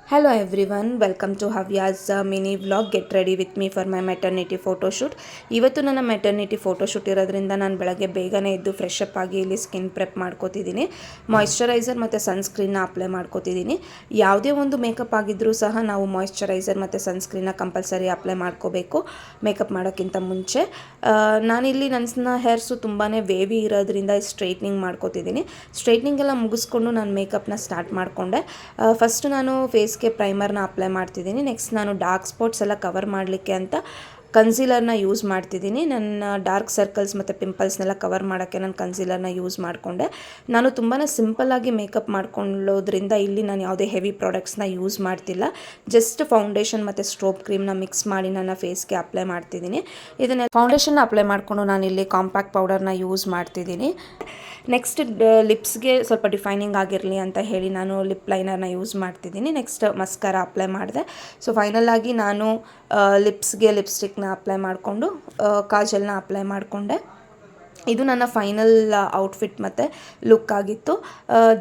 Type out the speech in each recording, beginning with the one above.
Hello everyone, welcome to Havya's mini vlog. Get ready with me for my maternity photo shoot. ಇವತ್ತು ನನ್ನ maternity photo shoot ಇರೋದ್ರಿಂದ ನಾನು ಬೆಳಗ್ಗೆ ಬೇಗನೆ ಎದ್ದು ಫ್ರೆಶ್ ಅಪ್ ಆಗಿ ಇಲ್ಲಿ ಸ್ಕಿನ್ ಪ್ರೆಪ್ ಮಾಡ್ಕೋತಿದ್ದೀನಿ. ಮಾಯಿಶ್ಚರೈಸರ್ ಮತ್ತು ಸನ್ಸ್ಕ್ರೀನ್ನ ಅಪ್ಲೈ ಮಾಡ್ಕೋತಿದ್ದೀನಿ. ಯಾವುದೇ ಒಂದು ಮೇಕಪ್ ಆಗಿದ್ದರೂ ಸಹ ನಾವು ಮಾಯಿಶ್ಚರೈಸರ್ ಮತ್ತು ಸನ್ಸ್ಕ್ರೀನ್ನ ಕಂಪಲ್ಸರಿ ಅಪ್ಲೈ ಮಾಡ್ಕೋಬೇಕು ಮೇಕಪ್ ಮಾಡೋಕ್ಕಿಂತ ಮುಂಚೆ. ನಾನಿಲ್ಲಿ ನನ್ನ ಹೇರ್ಸು ತುಂಬಾ ವೇವಿ ಇರೋದ್ರಿಂದ ಸ್ಟ್ರೈಟ್ನಿಂಗ್ ಮಾಡ್ಕೋತಿದ್ದೀನಿ. ಸ್ಟ್ರೈಟ್ನಿಂಗ್ ಎಲ್ಲ ಮುಗಿಸ್ಕೊಂಡು ನಾನು ಮೇಕಪ್ನ ಸ್ಟಾರ್ಟ್ ಮಾಡಿಕೊಂಡೆ. ಫಸ್ಟ್ ನಾನು ಫೇಸ್ಗೆ ಪ್ರೈಮರ್ನ ಅಪ್ಲೈ ಮಾಡ್ತಿದ್ದೀನಿ. ನೆಕ್ಸ್ಟ್ ನಾನು ಡಾರ್ಕ್ ಸ್ಪಾಟ್ಸ್ ಎಲ್ಲ ಕವರ್ ಮಾಡಲಿಕ್ಕೆ ಅಂತ ಕನ್ಸೀಲರ್ನ ಯೂಸ್ ಮಾಡ್ತಿದ್ದೀನಿ. ನನ್ನ ಡಾರ್ಕ್ ಸರ್ಕಲ್ಸ್ ಮತ್ತು ಪಿಂಪಲ್ಸ್ನೆಲ್ಲ ಕವರ್ ಮಾಡೋಕ್ಕೆ ನಾನು ಕನ್ಸೀಲರ್ನ ಯೂಸ್ ಮಾಡಿಕೊಂಡೆ. ನಾನು ತುಂಬಾ ಸಿಂಪಲ್ಲಾಗಿ ಮೇಕಪ್ ಮಾಡ್ಕೊಳ್ಳೋದ್ರಿಂದ ಇಲ್ಲಿ ನಾನು ಯಾವುದೇ ಹೆವಿ ಪ್ರಾಡಕ್ಟ್ಸ್ನ ಯೂಸ್ ಮಾಡ್ತಿಲ್ಲ. ಜಸ್ಟ್ ಫೌಂಡೇಶನ್ ಮತ್ತು ಸ್ಟ್ರೋಬ್ ಕ್ರೀಮ್ನ ಮಿಕ್ಸ್ ಮಾಡಿ ನನ್ನ ಫೇಸ್ಗೆ ಅಪ್ಲೈ ಮಾಡ್ತಿದ್ದೀನಿ. ಇದನ್ನು ಫೌಂಡೇಶನ್ನ ಅಪ್ಲೈ ಮಾಡಿಕೊಂಡು ನಾನಿಲ್ಲಿ ಕಾಂಪ್ಯಾಕ್ಟ್ ಪೌಡರ್ನ ಯೂಸ್ ಮಾಡ್ತಿದ್ದೀನಿ. ನೆಕ್ಸ್ಟ್ ಲಿಪ್ಸ್ಗೆ ಸ್ವಲ್ಪ ಡಿಫೈನಿಂಗ್ ಆಗಿರಲಿ ಅಂತ ಹೇಳಿ ನಾನು ಲಿಪ್ ಲೈನರ್ನ ಯೂಸ್ ಮಾಡ್ತಿದ್ದೀನಿ. ನೆಕ್ಸ್ಟ್ ಮಸ್ಕಾರ ಅಪ್ಲೈ ಮಾಡಿದೆ. ಸೊ ಫೈನಲ್ ಆಗಿ ನಾನು ಲಿಪ್ಸ್ಗೆ ಲಿಪ್ಸ್ಟಿಕ್ನ ಅಪ್ಲೈ ಮಾಡಿಕೊಂಡು ಕಾಜಲ್ನ ಅಪ್ಲೈ ಮಾಡಿಕೊಂಡೆ. ಇದು ನನ್ನ ಫೈನಲ್ ಔಟ್ಫಿಟ್ ಮತ್ತು ಲುಕ್ ಆಗಿತ್ತು.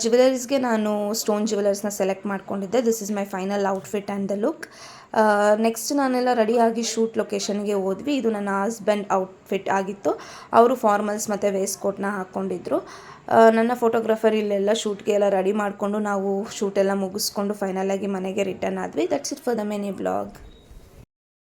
ಜ್ಯುವೆಲರೀಸ್ಗೆ ನಾನು ಸ್ಟೋನ್ ಜ್ಯುವೆಲರ್ಸ್ನ ಸೆಲೆಕ್ಟ್ ಮಾಡ್ಕೊಂಡಿದ್ದೆ. This is my final outfit and the look. Next ನಾನೆಲ್ಲ ರೆಡಿಯಾಗಿ ಶೂಟ್ ಲೊಕೇಶನ್ಗೆ ಹೋದ್ವಿ. ಇದು ನನ್ನ ಹಸ್ಬೆಂಡ್ ಔಟ್ಫಿಟ್ ಆಗಿತ್ತು. ಅವರು ಫಾರ್ಮಲ್ಸ್ ಮತ್ತು ವೇಸ್ಟ್ ಕೋಟ್ನ ಹಾಕ್ಕೊಂಡಿದ್ರು. ನನ್ನ ಫೋಟೋಗ್ರಾಫರ್ ಇಲ್ಲೆಲ್ಲ ಶೂಟ್ಗೆ ಎಲ್ಲ ರೆಡಿ ಮಾಡಿಕೊಂಡು ನಾವು ಶೂಟೆಲ್ಲ ಮುಗಿಸ್ಕೊಂಡು ಫೈನಲಾಗಿ ಮನೆಗೆ ರಿಟರ್ನ್ ಆದ್ವಿ. That's it for the mini vlog.